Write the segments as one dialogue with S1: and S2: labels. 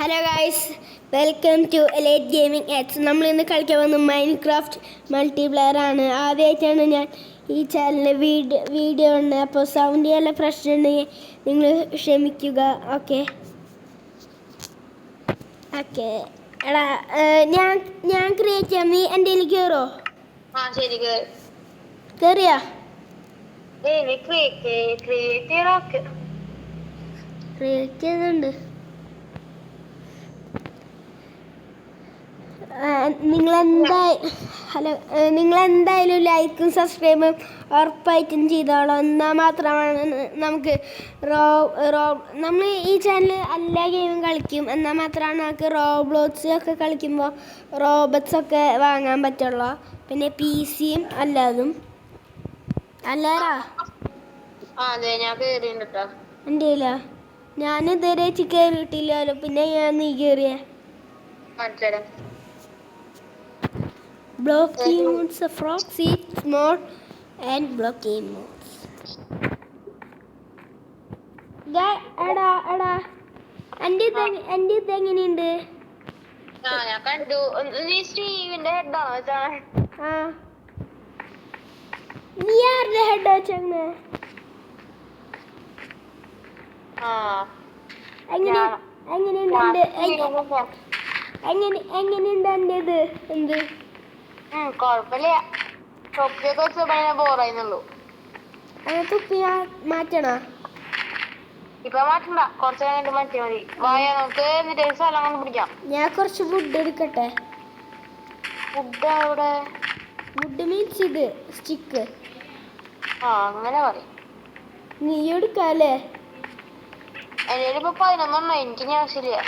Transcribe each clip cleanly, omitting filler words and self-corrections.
S1: Hello guys, welcome to Elite Gaming X. നമ്മൾ ഇന്ന് കളിക്കാൻ വന്ന മൈൻക്രാഫ്റ്റ് മൾട്ടിപ്ലെയർ ആണ്. ആദ്യമായിട്ടാണ് ഞാൻ ഈ ചാനലിൽ വീഡിയോ ഉണ്ട്. അപ്പോൾ സൗണ്ട് നല്ല പ്രശ്നം ഉണ്ടെങ്കിൽ നിങ്ങൾ ക്ഷമിക്കുക. ഓക്കെ ഓക്കെ എടാ, ഞാൻ ക്രിയേറ്റ് ചെയ്യാം. നീ എൻ്റെ കയ്യിൽ കയറോ? കയറിയാ? ക്രിയേറ്റ് ചെയ്യുന്നുണ്ട്. നിങ്ങളെന്തായാലും ലൈക്കും സബ്സ്ക്രൈബും ഉറപ്പായിട്ടും ചെയ്തോളൂ. എന്നാൽ മാത്രമാണ് നമുക്ക് നമ്മൾ ഈ ചാനൽ എല്ലാ ഗെയിമും കളിക്കും. എന്നാൽ മാത്രമാണ് നമുക്ക് റോബ്ലോക്സ് ഒക്കെ കളിക്കുമ്പോൾ റോബോട്ട്സ് ഒക്കെ വാങ്ങാൻ പറ്റുള്ളൂ. പിന്നെ പി സിയും അല്ലാതും അല്ലാറാ എൻ്റെ ഇല്ല. ഞാനിതുവരെ കയറിയിട്ടില്ലല്ലോ. പിന്നെ നീ കയറിയ blocking modes, frog seeds mode and blocking modes. എടാ എൻ്റെ ഇത് എങ്ങനെയുണ്ട്? നീ ആരുടെ ഹെഡ് വെച്ചെങ്ങനെ? എങ്ങനെയുണ്ട് എൻ്റെ ഇത്? എന്ത്
S2: കൊഴപ്പില്ല. തൊപ്പിയൊക്കെ വെച്ച് ഭയങ്കര ബോറായിരുന്നുള്ളൂ.
S1: തൊപ്പി മാറ്റണോ?
S2: ഇപ്പൊ മാറ്റണ്ട, കുറച്ച് കഴിഞ്ഞിട്ട് മാറ്റിയാ മതി. വായ നമുക്ക് എന്നിട്ട് സ്ഥലം കൊണ്ട് പിടിക്കാം.
S1: ഞാൻ കുറച്ച് വുഡ് എടുക്കട്ടെ.
S2: വുഡ് അവിടെ?
S1: വുഡ് മീൻസ് ഇത് സ്റ്റിക്ക്.
S2: അങ്ങനെ പറയും.
S1: നീ എടുക്കാല്ലേ?
S2: എന്റെ ഇപ്പൊ 11 എനിക്ക് ഞാൻ ആവശ്യമില്ല.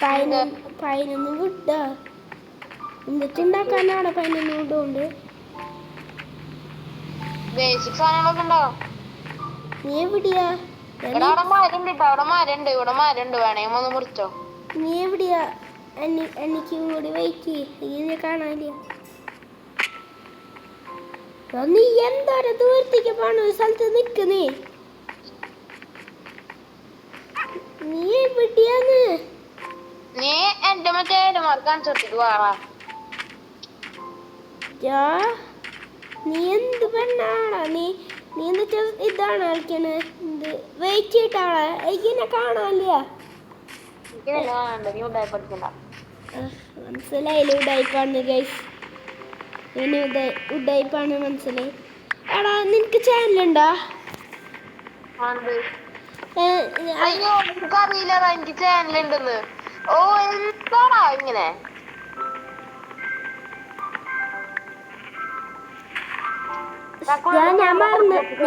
S1: 11 വുഡാ? എന്നിട്ടുണ്ടാക്കാനാണ് 11 വുഡ് കൊണ്ട്?
S2: ബേസിക് സാധനങ്ങളൊക്കെ ഉണ്ടാവും.
S1: നീ എവിടെയാ?
S2: അവിടെ മരണ്ട്, ഇവിടെ മരണ്ട്, വേണമെങ്കിൽ ഒന്ന് മുറിച്ചോ.
S1: നീ എവിടെയാ? എനിക്കും കൂടി വെയിറ്റ് ചെയ്യേ, കാണാനില്ല. നീ എന്തോരം ദൂരത്തേക്ക് പോണ സ്ഥലത്ത് നിക്കുന്നേ? നീ എവിടെയാന്ന്?
S2: നീ എന്റെ മറ്റേ കാണിച്ചിട്ട് വാറാ.
S1: നീ എന്ത് പെണ്ണാടാ? നീ എന്നിട്ട് ഇതാണ് കളിക്കണേ? എന്ത് വെയിറ്റ് ചെയ്തിട്ടാളാ? എനിക്കെന്നെ കാണാനില്ല. മനസ്സിലായില്ല ഉഡായിപ്പാണ് ഗൈസ്. ഉഡായിപ്പാണ് മനസ്സിലായി. എടാ, നിനക്ക് ചാനലുണ്ടോ?
S2: അയ്യോ, എനിക്കറിയില്ല എനിക്ക് ചാനലുണ്ടെന്ന്. ഓ, എന്താടാ ഇങ്ങനെ?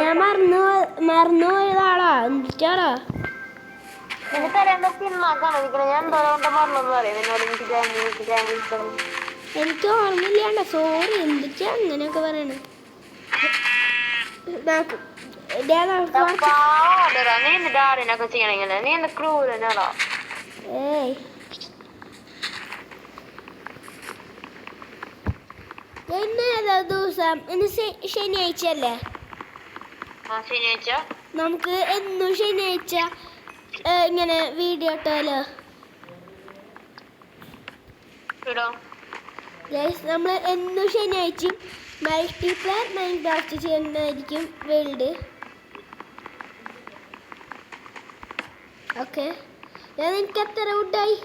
S1: ഞാൻ മറന്നുപോയതാളാ. എന്നിട്ടാടാ എനിക്ക് ഓർമ്മയില്ലാണ്ട. സോറി. എന്തിട്ടാ അങ്ങനെയൊക്കെ പറയണേ? ഏയ്, എന്നേതാ ദിവസം? ഇന്ന് ശനിയാഴ്ച അല്ലേ? നമുക്ക് എന്നും ശനിയാഴ്ച ഇങ്ങനെ വീഡിയോ ഇട്ടാലോ? നമ്മൾ എന്നും ശനിയാഴ്ചയും മൾട്ടിപ്ലെയർ മൈൻക്രാഫ്റ്റ് ചെയ്യുന്നതായിരിക്കും വേൾഡ്. ഓക്കെ, നിനക്ക് എത്ര വുഡായി?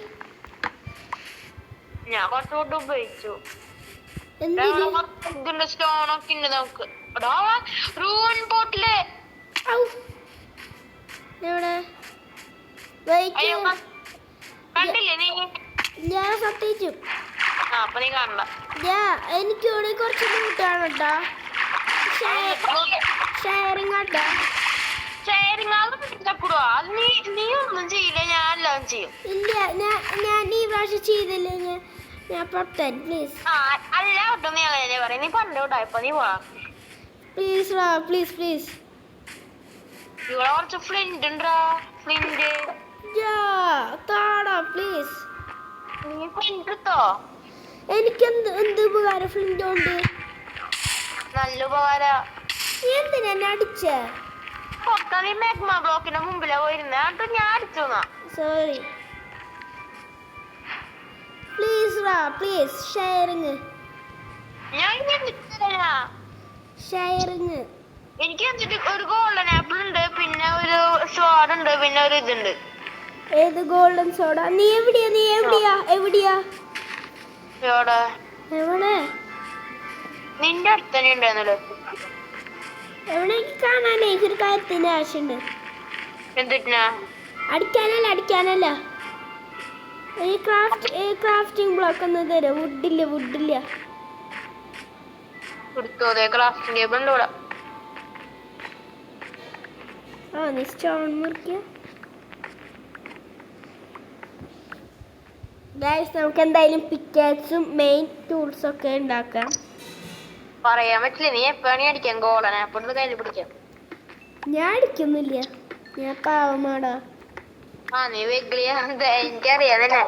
S2: ഞാൻ കുറച്ച് വുഡ് ഉപയോഗിച്ചു. സ്റ്റോണൊക്കെ ഉണ്ട് നമുക്ക്.
S1: ഞാൻ സത്യച്ചു. എനിക്കൂടെ കുറച്ച് കൂട്ടാണ് കേട്ടോ. ഷെയറിങ് കേട്ടോ.
S2: നീ ഒന്നും ചെയ്യില്ല, ഞാൻ എല്ലാം ചെയ്യും.
S1: ഇല്ല, ഞാൻ ഈ പ്രാവശ്യം ചെയ്തില്ല. ഞാൻ പൊട്ടൻ. പ്ലീസ്
S2: അല്ല ഒട്ടും നീ അങ്ങനെ പറയും. നീ പണ്ടോട്ടായപ്പോ നീ പോവാ.
S1: Please please.
S2: ഇവിടെ കുറച്ച് ഫ്ലിന്റ് ഉണ്ടോ? ഫ്ലിന്റ്
S1: താടാ പ്ലീസ്.
S2: നീ ഫ്ലിന്റ് എടുത്തോ?
S1: എനിക്ക് എന്ത് ഉപകാരം ഫ്ലിന്റ് കൊണ്ട്?
S2: നല്ല ഉപകാര.
S1: എന്തിനാ അടിച്ചേ?
S2: പുറത്താണ് ഈ മെഗ്മ ബ്ലോക്കിന്റെ മുമ്പിലാ പോയിരുന്നത് എന്നിട്ട് ഞാൻ അടിച്ചു
S1: സോറി പ്ലീസ് റാ പ്ലീസ് ഷെയറിങ്
S2: ഞാൻ
S1: ഷെയറിങ്
S2: എനിക്ക് എന്നിട്ട് ഒരു ഗോൾഡൻ ആപ്പിൾ ഉണ്ട് പിന്നെ ഒരു സ്വാഡ് ഉണ്ട് പിന്നെ ഒരു ഇതുണ്ട്
S1: ഏത് ഗോൾഡൻ സോഡ നീ എവിടെയാ
S2: എവിടെ
S1: എവിടെ
S2: നിന്റെ അടുത്ത് തന്നെ ഉണ്ടായിരുന്നല്ലോ
S1: എവിടെ എനിക്ക് കാണാനേ എനിക്കൊരു കാര്യത്തിന് ആവശ്യമുണ്ട്
S2: എന്തിനാ
S1: അടിക്കാനല്ല ഈ ക്രാഫ്റ്റിംഗ് ബ്ലോക്ക് ഒന്ന് തരാം വുഡില്ല
S2: കൊടുത്തോ ക്രാഫ്റ്റിംഗ് ടേബിൾ ഉണ്ട് ഇവിടെ
S1: ആ നീ സ്റ്റോൺ മുറിക്കുക ഗൈസ് നമുക്ക് എന്തായാലും പിക്കാക്സും മെയിൻ ടൂൾസും ഒക്കെ ഉണ്ടാക്കാം
S2: പറയാൻ പറ്റില്ല നീ എപ്പോഴാണ് അടിക്കാൻ ഗോളൻ ആപ്പിൾ കയ്യിൽ പിടിക്കാം
S1: ഞാൻ അടിക്കുന്നില്ല ഞാൻ പാവമാടാ
S2: ആ നീ വെഗ്ലിയ എനിക്കറിയാം തന്നെ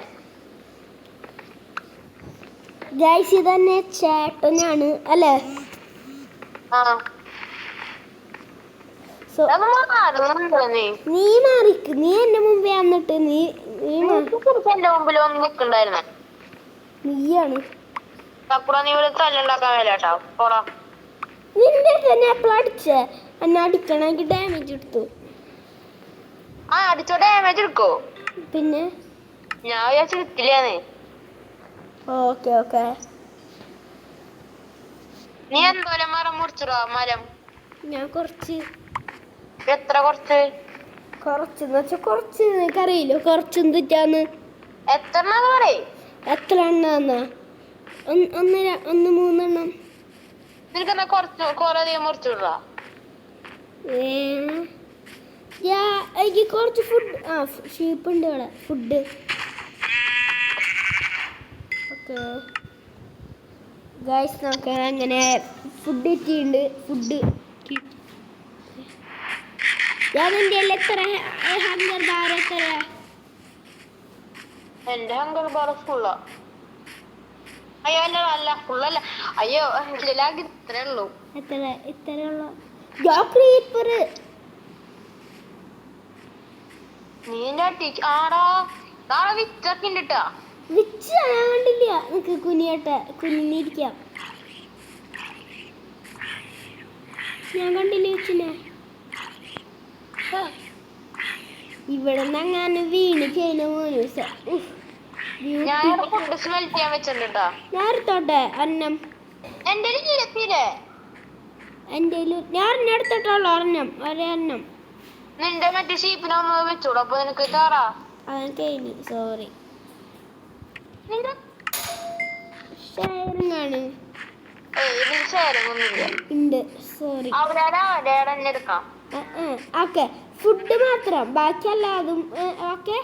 S1: ഗൈസ് ഇതന്നെ ചേട്ടനാണ് അല്ലേ
S2: ആ
S1: നീ മാറിക്ക് നീ എന്റെ മുമ്പേ വന്നിട്ട്
S2: എന്റെ മുമ്പിൽ വന്ന് നിൽക്കണ്ടായിരുന്നെ
S1: നീയാണ്
S2: നീ ഇവിടെ തല്ലുണ്ടാക്കാൻ വേലാട്ടാ പോടാ
S1: നിന്റെ തന്നെ എപ്പോഴും അടിച്ചേ എന്നെ അടിക്കണമെങ്കിൽ ഡാമേജ് എടുത്തു
S2: ആ അടിച്ചോ ഡാമേജ് എടുക്കോ
S1: പിന്നെ
S2: ഞാൻ വിചാരിച്ചു കിട്ടില്ലാന്നേ
S1: ഓക്കെ
S2: നീ എന്തോരം മരം മുറിച്ചിടോ മരം
S1: ഞാൻ കുറച്ച്
S2: എത്ര
S1: കുറച്ചെന്ന് വെച്ചാൽ കുറച്ച് നിനക്കറിയില്ലോ കുറച്ച് എന്തിട്ടാന്ന്
S2: എത്ര പറയേ
S1: എത്ര എണ്ണാന്നാ ഒന്ന് 3 എണ്ണം
S2: നിനക്കെന്നാ കൊറേ അധികം മുറിച്ചിടാ
S1: എനിക്ക് കുറച്ച് ഫുഡ് ഷീപ്പ് ഉണ്ട് ഇവിടെ ഫുഡ് ഓക്കെ ഗൈസ് നമുക്ക് അങ്ങനെ ഫുഡ് കിട്ടിയിട്ടുണ്ട് ഫുഡ് ഞാൻ എൻ്റെ എത്ര ഹങ്കർ ബാർ എത്രയാ
S2: എന്റെ ഹങ്കർ ബാർ ഫുള്ളാ അയ്യോ എന്റെ അല്ല ഫുള്ളല്ല അയ്യോ ഇത്രേ ഉള്ളൂ
S1: ഇത്രയുള്ള ക്രീപ്പർ
S2: നീ ആടാ നാളെ വിറ്റൊക്കെ ഉണ്ട്
S1: വിച്ച് ഞാൻ കണ്ടില്ല നിനക്ക് കുനിഞ്ഞിരിക്കാം ഞാൻ കണ്ടില്ല വിച്ചിനെ ഇവിടെ നിന്ന് അങ്ങനെ വീണ് ചെയ്യുന്ന മോനു
S2: ഞാൻ സ്മെൽ ചെയ്യാൻ വെച്ചിട്ടുണ്ടാ
S1: ഞാൻ എടുത്തോട്ടെ അന്നം
S2: എന്റെ
S1: ഞാൻ എടുത്തിട്ടുള്ളൂ ഒരെണ്ണം
S2: നിന്റെ മറ്റേ ഷീപ്പിനൊന്ന് വെച്ചോളൂ അപ്പൊ നിനക്ക് കേറാ
S1: അവൻ കഴിഞ്ഞു സോറി ഷെയറിങ്ങാണ് ഉണ്ട് സോറി
S2: അവിടെ എടുക്കാം
S1: ഓക്കെ ഫുഡ് മാത്രം ബാക്കി എല്ലാതും ഓക്കെ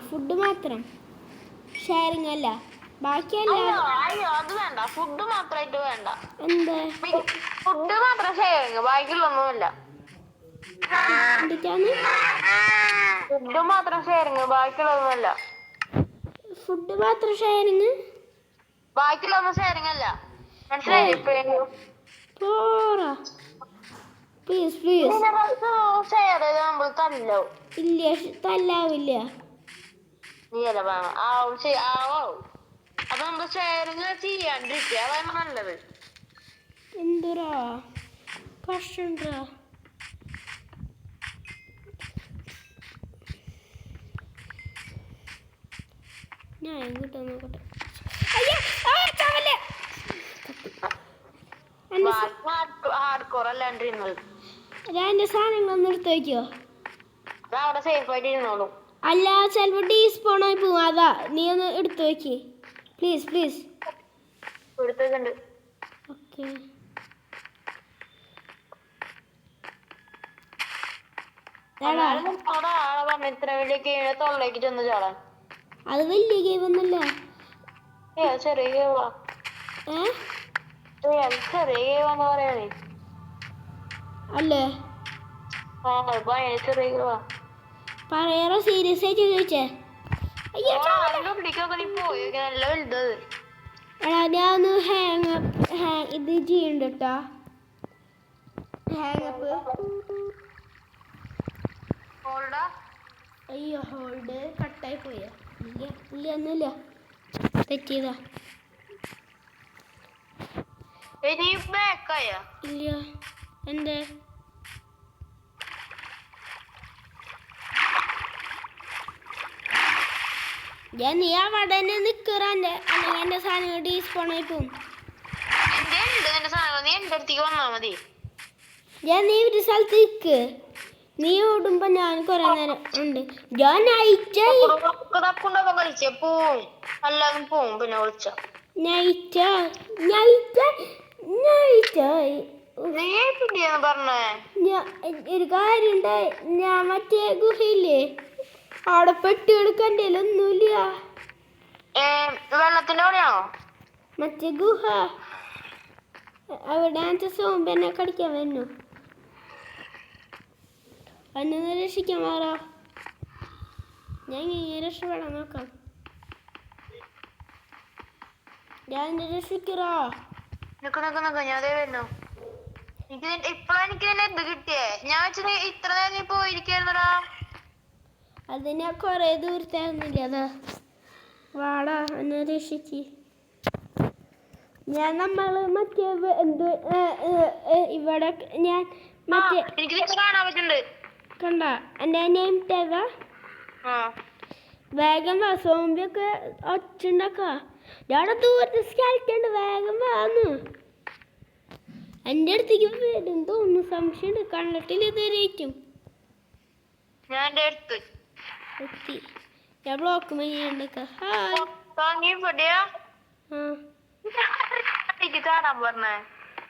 S1: ഫുഡ് മാത്രം ഷെയറിങ് അല്ല ബാക്കി
S2: അത് വേണ്ട ഫുഡ് മാത്രമായിട്ട് വേണ്ട
S1: എന്താ
S2: ഫുഡ് മാത്രം ഷെയറിങ് ബാക്കിയുള്ളൊന്നുമില്ല ഫുഡ് മാത്രം ഷെയറിങ് ബാക്കിയുള്ളതൊന്നുമല്ല
S1: ഫുഡ് മാത്രം ഷെയറിങ്
S2: ബാക്കിയുള്ളൊന്നും ഷെയറിങ് അല്ല മനസ്സിലായി
S1: പ്ലീസ്
S2: ഷെയർ ചെയ്ത് നമ്മൾ തല്ലോ
S1: ഇല്ല തല്ലാവില്ല
S2: അപ്പൊ നമ്മള് ഷെയറിങ് ചെയ്യാണ്ടിരിക്കുക അതാണ് നല്ലത്
S1: എന്തുറാ കഷ്ട ഞാൻ കിട്ടാൻ നോക്കട്ടെ എന്റെ സാധനങ്ങളൊന്നും എടുത്ത് വയ്ക്കോ
S2: അവിടെ സേഫ് ആയിട്ട് ഇരുന്നോളൂ
S1: അല്ല ചിലപ്പോ ഡീസ്പോണായി പോവും അതാ നീ ഒന്ന് എടുത്ത് വെക്ക് പ്ലീസ്
S2: എടുത്തുണ്ട്
S1: ഓക്കെ
S2: ഇത്ര വലിയ കീഴെ തൊള്ളേക്ക് ചെന്ന് ചാടാൻ
S1: അത് വലിയ ഗെയിം ഒന്നുമില്ല
S2: ചെറിയ ഗെയിമാ ചെറിയ ഗെയിമാന്ന് പറയാനേ
S1: അല്ലേ
S2: ചെറിയ ഗെയിമാ
S1: പറയാറോ സീരിയസ് ആയിട്ട് ചോദിച്ചേ
S2: നല്ല വലുതത്
S1: എടാ ഞാനൊന്ന് ഇത് ചെയ്യണ്ട കേട്ടാ ഹാങ്ങപ്പ്.
S2: ഹോൾഡാ
S1: അയ്യോ ഹോൾഡ് കട്ടായി പോയാ? ഇല്ല ഇല്ല ഒന്നുമില്ല, തെറ്റിയതാ.
S2: ഇനി ബാക്കായ
S1: ഇല്ല എന്തേ? നീ അവിടെ തന്നെ നിൽക്കറാൻ്റെ, അല്ലെങ്കിൽ എൻ്റെ സാധനങ്ങൾ ഡീസ്പോണായി പോകും.
S2: എന്റെ ഉണ്ട് നിന്റെ സാധനം, നീ എന്റെ അടുത്തേക്ക് വന്നാ മതി.
S1: നീ ഒരു സ്ഥലത്ത് നിൽക്ക്, നീ ഓടുമ്പോ ഞാൻ കൊറേ നേരം ഉണ്ട്. ഞാൻ
S2: കളിച്ചേ പോവും, അല്ലാതെ പോവും. പിന്നെ വിളിച്ച നീ പിന്നെയാന്ന് പറഞ്ഞേ.
S1: ഒരു കാര്യം ഉണ്ടായി, ഞാൻ മറ്റേ ഗുഹയില്ലേ അവിടെ പെട്ടി എടുക്കണ്ടേ ഒന്നുമില്ല.
S2: വെള്ളത്തിന്റെ അവിടെയാണോ
S1: മറ്റേ ഗുഹ? അവിടെ സോമ്പ് എന്നെ കടിക്കാൻ വരുന്നു. അന്നെ രക്ഷിക്കാൻ മാറാ, ഞാൻ ഇങ്ങനെ രക്ഷപ്പെടാൻ നോക്കാം. ഞാൻ രക്ഷിക്കറാ.
S2: ഞാൻ വരുന്നു. ഇപ്പഴെനിക്ക് തന്നെ എന്ത് കിട്ടിയേ? ഞാൻ വെച്ചാൽ ഇത്ര നേരം നീ പോയിരിക്കായിരുന്നടാ.
S1: അത് ഞാൻ കൊറേ ദൂരത്തായിരുന്നില്ല. അതാ വാടാ എന്നെ രക്ഷിക്ക്. നമ്മള് മറ്റേ ഇവിടെ ഞാൻ മറ്റേ
S2: എനിക്ക് കാണാൻ പറ്റുന്നുണ്ട്.
S1: കണ്ട എൻ്റെ നെയിം ടാഗാ. വേഗം വാ, സോംബിയൊക്കെ ഒച്ചുണ്ടാക്കാ. ഞാൻ ദൂരത്തെ സ്കാൽറ്റുണ്ട്, വേഗം വാന്ന്. എൻ്റെ അടുത്തേക്ക് വരും തോന്നുന്നു, സംശയമുണ്ട്. കണ്ടിട്ടില്ല ഇതുവരെയായിട്ടും.
S2: ഞാൻ എത്തി.
S1: ഞാൻ ബ്ലോക്ക് മഞ്ഞുണ്ടക്ക.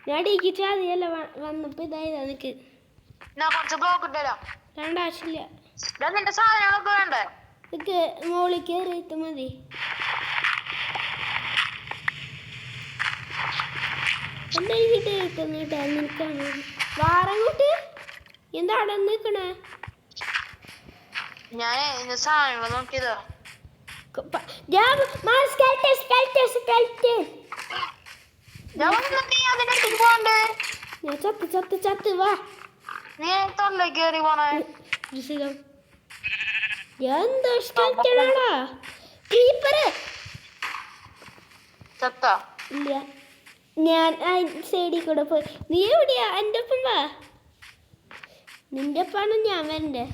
S1: ഞാൻ ഡിക്കിട്ട് അതിയല്ല വന്നപ്പോ ഇതായതാ. നിനക്ക് രണ്ടാവശ്യമില്ല.
S2: നിന്റെ സാധനങ്ങളൊക്കെ വേണ്ടേ?
S1: നിനക്ക് മോളിൽ കയറിയിട്ട് മതി. എന്താ നിനക്കാണ് വാറങ്ങോട്ട് എന്താ അവിടെ നിൽക്കണേ?
S2: ഞാൻ സാധനങ്ങൾ നോക്കിയതാ.
S1: ചത്ത് വാ.
S2: നീ തൊള്ളേ കേറി പോണേ.
S1: എന്താ സ്കെൽറ്റനാടാ?
S2: ചത്ത
S1: ഇല്ല, ഞാൻ സൈഡിൽ കൂടെ പോയി. നീ എവിടെയാ? എൻ്റെ ഒപ്പം വാ. നിന്റെ ഒപ്പാണ് ഞാൻ വരണ്ടേ?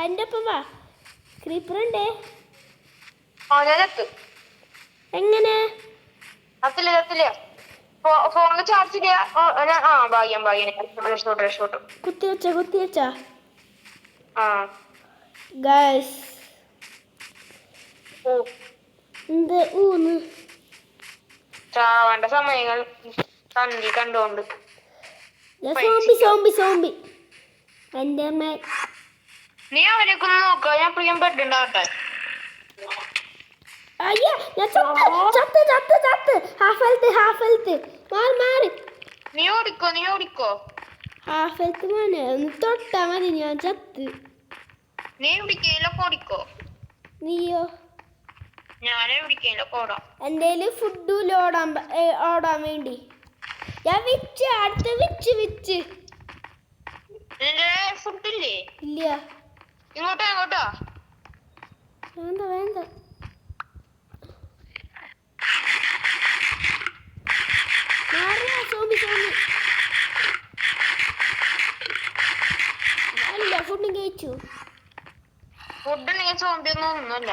S1: എൻ്റെ ഒപ്പം വാ. ക്രീപ്പർ ഉണ്ടേ. എങ്ങനെ?
S2: ഫോണില് ചാർജ് ഇല്ല.
S1: കുത്തിവെച്ചാ ഗൈസ്.
S2: ചാവേണ്ട സമയങ്ങൾ കണ്ടി കണ്ടോണ്ട്.
S1: സോംബി എൻ്റെ അമ്മ.
S2: നീ അവരൊക്കെ ഒന്ന് നോക്കുക. ഞാൻ പ്രിയം ബെഡ് ഉണ്ടാവട്ടെ.
S1: അയ്യോ ചത്ത്. Half health. മാറി.
S2: നീ ഓടിക്കോ.
S1: ഹാഫ് ഹെൽത്ത് മോനെ, ഒന്ന് തൊട്ടാ മതി, ഞാൻ ചത്ത്.
S2: നീ എവിടിക്കയിലൊക്കെ ഓടിക്കോ.
S1: നീയോ?
S2: ഞാൻ എവിടിക്കയിലൊക്കെ ഓടാം.
S1: എൻ്റെ ഫുഡ് ഓടാൻ വേണ്ടി ഞാൻ അടുത്ത വിച്ച്.
S2: നിന്റെ ഫുഡില്ലേ?
S1: ഇല്ല.
S2: ഇങ്ങോട്ടാ.
S1: വേണ്ട. സോംബി അല്ല, ഫുഡ് കഴിച്ചു.
S2: ഫുഡ് ഉണ്ടെങ്കിൽ സോംബി ഒന്നുമല്ല.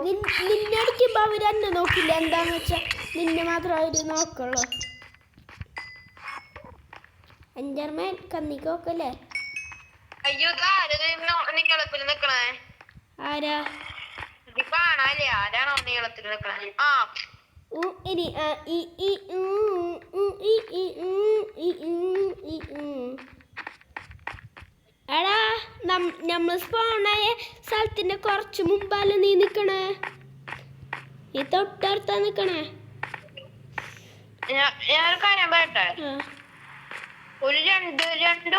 S1: നിന്നടിക്കുമ്പോ അവര് എന്നെ നോക്കില്ല. എന്താന്ന് വെച്ചാ നിന്നെ മാത്രം അവര് നോക്കുള്ളൂ. അഞ്ചാർമേൻ കന്നിക്കോക്കല്ലേ?
S2: അയ്യോ നീളത്തിൽ നിക്കണേ
S1: ആരാ?
S2: കാണാല്ലേ? ആരാണോ നീളത്തിൽ നിക്കണേ?
S1: ഇനി എടാ, നമ്മൾ സ്പോണായ സ്ഥലത്തിന്റെ കുറച്ച് മുമ്പാല നീ നിക്കണേ. ഈ തൊട്ടടുത്താ നിക്കണേ.
S2: ഞാനൊരു കാര്യം പറയട്ടെ. ഒരു രണ്ട്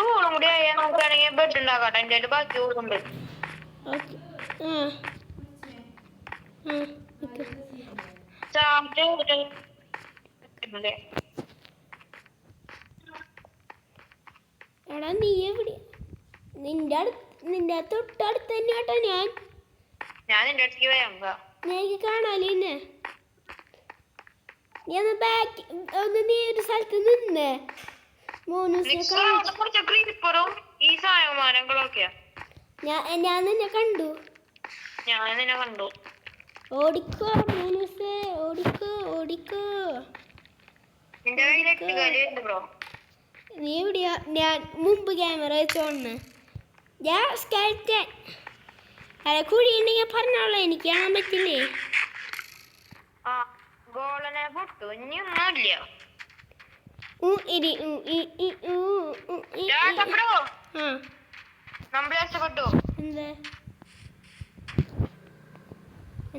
S2: കൂളും കൂടി ആയാൽ നമുക്കാണെങ്കിൽ ബെഡ് ഉണ്ടാക്കാട്ടെ. എന്റെ ബാക്കി കൂടുണ്ട്. ചാർജ്
S1: എടാ നീ എവിടെ? നിന്റെ തൊട്ടടുത്ത് തന്നെ കേട്ടോ
S2: ഞാൻ നിന്റെ അടുത്തേക്ക് വരാം
S1: എനിക്ക് കാണാലോ എന്നെ. നീ ഒന്ന് ബാക്ക് നീ ഒരു സ്ഥലത്ത് നിന്നേ
S2: കുറച്ച് ക്രീപ്പറും ഈ സാധനങ്ങളൊക്കെയാ.
S1: ഞാൻ നിന്നെ കണ്ടു.
S2: ഞാൻ നിന്നെ കണ്ടു.
S1: ഓടിക്കോ മോനൂസേ, ഓടിക്കോ ഓടിക്കോ.
S2: നിന്റെ കയ്യിലേക്ക് ബ്രോ.
S1: നീ എവിടെയാ? ഞാൻ മുമ്പ് ക്യാമറ വെച്ചോണ്ട് ഞാൻ സ്കെൽറ്റൻ. അല്ല കുഴി ഉണ്ടെങ്കിൽ പറഞ്ഞോളൂ, എനിക്ക് കാണാൻ പറ്റില്ലേ?
S2: ആ ഗോളനെ പൊട്ടു ഇനിയൊന്നുമില്ല. നമ്മൾ രക്ഷപ്പെട്ടു.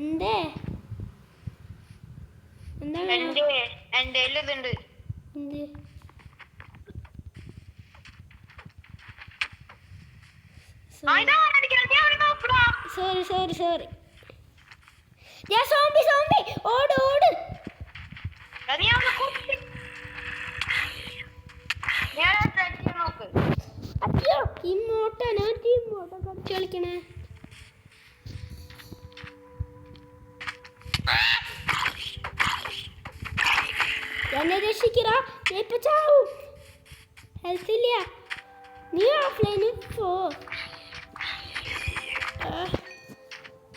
S1: എന്തേ എന്തേ എന്താണ്?
S2: എന്റെ ഇതുണ്ട്.
S1: എന്ത്? Sorry sorry sorry. Zombie zombie ഓട് ഓട്. അയ്യോ ഇങ്ങോട്ടാ ഞാൻ ഇങ്ങോട്ടാ കളിച്ച് കളിക്കണേ. എന്നെ രക്ഷിക്കടാ, ഞാൻ ഇപ്പൊ ചാവും. ഹെൽത്ത് ഇല്ല. നീ ഓഫ്ലൈനിൽ പോ.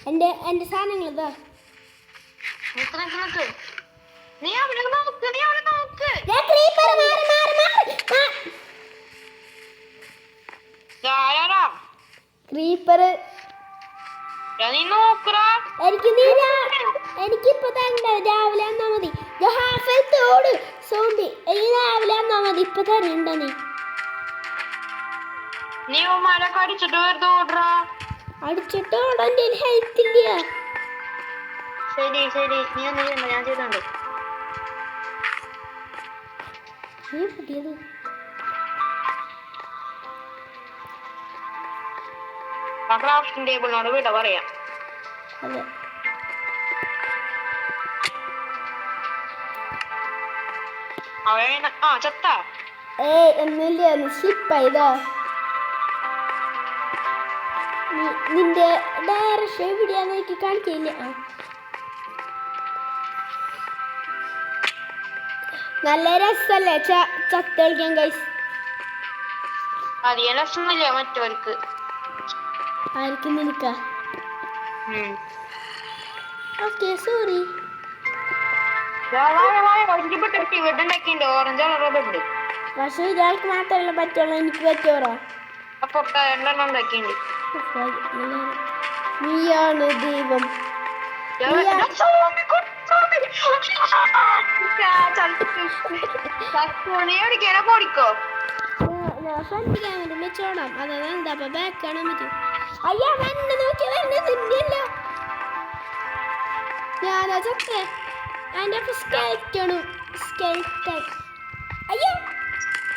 S1: എന്റെ സാധനങ്ങൾ ഇതാ. ക്രീപ്പർ എനിക്കിപ്പോ തരണ്ട. രാവിലെ വന്നാ മതി. ഹാഫ് ഹെൽത്ത് ഓട് സോംബി. രാവിലെ വന്നാ മതി. ഇപ്പൊ തരണ്ട.
S2: നീ മരൊക്കെ അടിച്ചിട്ട് വെറുതെ ഓടറാ.
S1: അടിച്ചിട്ട് ഓടാൻ ഹെൽത്ത് ഇല്ല.
S2: ശരി ശരി നീ ഒന്നും ചെയ്യണ്ട, ഞാൻ ചെയ്തോണ്ട്.
S1: പുതിയത്
S2: ക്രാഫ്റ്റിംഗ് ടേബിളിനോട് വിട പറയാം.
S1: അതെ
S2: ചത്ത
S1: ഒന്നുമില്ല. സ്ലിപ്പായതാ. നിന്റെ ഡയറക്ഷൻ എവിടെയാന്ന് എനിക്ക് കാണിക്കില്ല. നല്ല രസല്ലേ ചത്ത കളിക്കാൻ ഗൈസ്?
S2: അധികം രസമൊന്നുമില്ല മറ്റവർക്ക്.
S1: ആർക്കും നിനക്കാ? Okay sorry.
S2: Orange colour bed.
S1: പക്ഷെ ഇയാൾക്ക് മാത്രമല്ല പറ്റുള്ളൂ, എനിക്ക് പറ്റുമോ? നീയാണ് ദൈവം. ഫ്രണ്ട് ക്യാമറ വെച്ചോടാം. അതാണ് എന്താ ബാക്ക് കാണാൻ പറ്റും. അയ്യാ വന്നെ നോക്കി വരുന്നല്ലോ. ഞാനാ ചത്തേ. എൻ്റെ സ്കെൽറ്റണും സ്കെൽറ്റൻ. അയ്യോ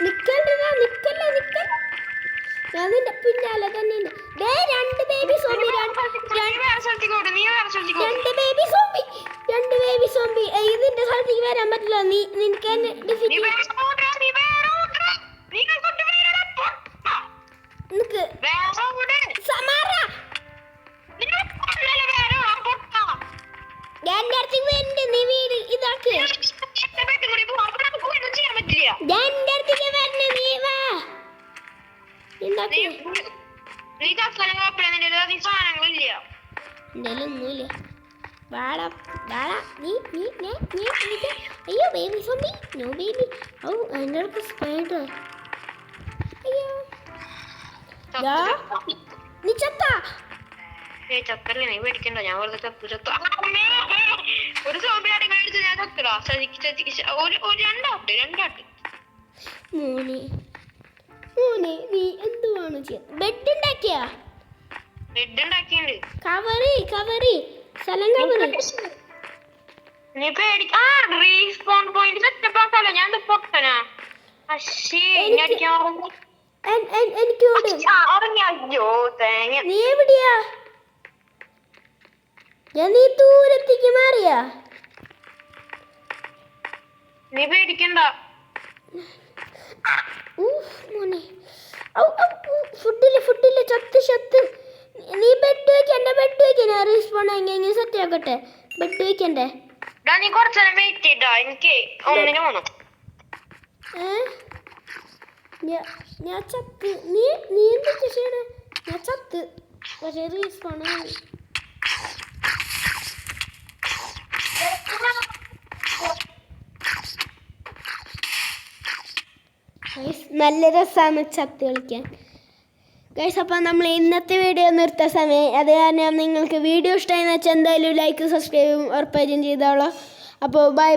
S1: നിക്കല്ല നിക്കല്ല നിക്കല്ല. ഞാൻ നിന്റെ പിന്നാലെ തന്നെ. രണ്ട് ബേബി സോംബി. രണ്ട് ബേബി സോംബി. ഇതിന്റെ സ്ഥലത്തേക്ക് വരാൻ പറ്റില്ല. നിനക്ക് എന്നെ എന്റെ അടുത്തേക്ക് വരണ്ട. നീ വീട് ഇതാക്ക്. എന്റെ അടുത്തേക്ക് വരണ. നീ വാ. ഒന്നുമില്ല. വാടാ വാടാ നീ നീ നീ അയ്യോ ബേബി സോംബി. No baby. ഓ എൻ്റെ അടുത്ത് സ്പൈഡർ. അയ്യോ നീ ചത്താ?
S2: ചത്തല്ലേ, നീ പേടിക്കണ്ട. ഞാൻ വെറുതെ ചത്തു. ഒരു സോംബി അടിച്ച് ഞാൻ ചത്തടാ. രണ്ടാട്ട്
S1: മോനെ നീ എന്തുവാണ് ചെയ്യുന്നത്? ബെഡ് ഉണ്ടാക്കിയാ?
S2: ബെഡ് ഉണ്ടാക്കിയുണ്ട്.
S1: കവറി സ്ഥലം കവറി.
S2: നീ പേടിക്കാ. റീസ്പോൺ പോയിന്റ് സെറ്റപ്പ് ആക്കാലോ. ഞാൻ പൊട്ടനാ.
S1: നീ എവിടെയാ? നീ ദൂരത്തേക്ക് മാറിയാ?
S2: നീ പേടിക്കണ്ട
S1: മോനെ ഫുഡില്ല ചത്ത് നീ ബെഡ് വയ്ക്ക് എൻ്റെ ബെഡ് വയ്ക്ക് ഞാൻ റീസ്പോൺ എങ്ങനെ സെറ്റ് ആക്കട്ടെ ബെഡ് വയ്ക്കണ്ടേ
S2: നീ കുറച്ചേരം വെയിറ്റ് ചെയ്താ എനിക്ക് ഒന്നിനു പോണം
S1: ഞാൻ ചത്ത് നീ എന്തൊക്കെ ചെയ്യണേ ഞാൻ ചത്ത് പക്ഷേ റീസ്പോൺ നല്ല രസമാണ് ചത്ത് കളിക്കാൻ ഗൈസ്. അപ്പോൾ നമ്മൾ ഇന്നത്തെ വീഡിയോ നിർത്താൻ സമയം അത് കാരണം നിങ്ങൾക്ക് വീഡിയോ ഇഷ്ടമായെന്ന് വെച്ചാൽ എന്തായാലും ലൈക്ക് സബ്സ്ക്രൈബും ഉറപ്പായിട്ടും ചെയ്തോളാം. അപ്പോൾ ബൈ